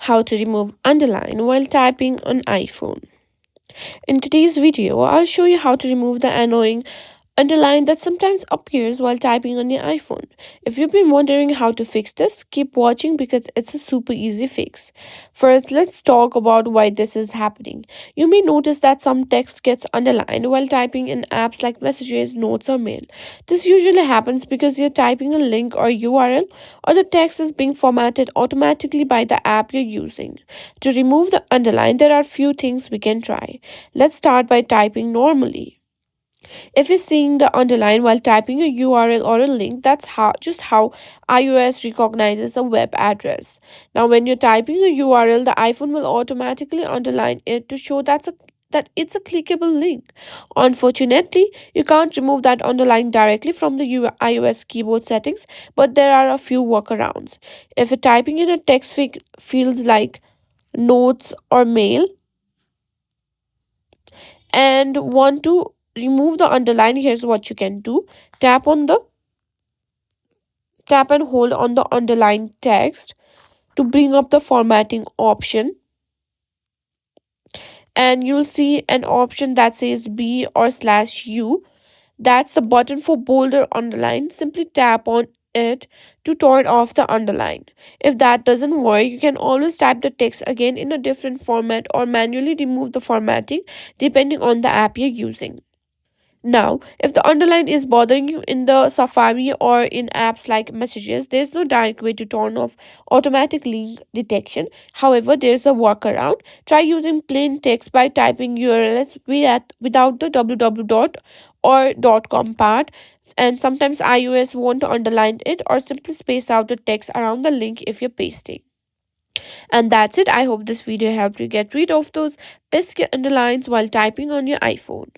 How to remove underline while typing on iPhone. In today's video, I'll show you how to remove the annoying underline that sometimes appears while typing on your iPhone. If you've been wondering how to fix this, keep watching because it's a super easy fix. First, let's talk about why this is happening. You may notice that some text gets underlined while typing in apps like Messages, Notes, or Mail. This usually happens because you're typing a link or URL, or the text is being formatted automatically by the app you're using. To remove the underline, there are few things we can try. Let's start by typing normally. If you're seeing the underline while typing a URL or a link, that's just how iOS recognizes a web address. Now, when you're typing a URL, the iPhone will automatically underline it to show that it's a clickable link. Unfortunately, you can't remove that underline directly from the iOS keyboard settings, but there are a few workarounds. If you're typing in a text fields like notes or mail and want to remove the underline, here's what you can do. tap on the Tap and hold on the underlined text to bring up the formatting option, and you'll see an option that says b or slash u. That's the button for bolder underline. Simply tap on it to turn off the underline. If that doesn't work, you can always type the text again in a different format or manually remove the formatting depending on the app you're using. Now, if the underline is bothering you in the Safari or in apps like Messages, there's no direct way to turn off automatic link detection. However, there's a workaround. Try using plain text by typing URLs without the www dot or .com part. And sometimes iOS won't underline it, or simply space out the text around the link if you're pasting. And that's it. I hope this video helped you get rid of those pesky underlines while typing on your iPhone.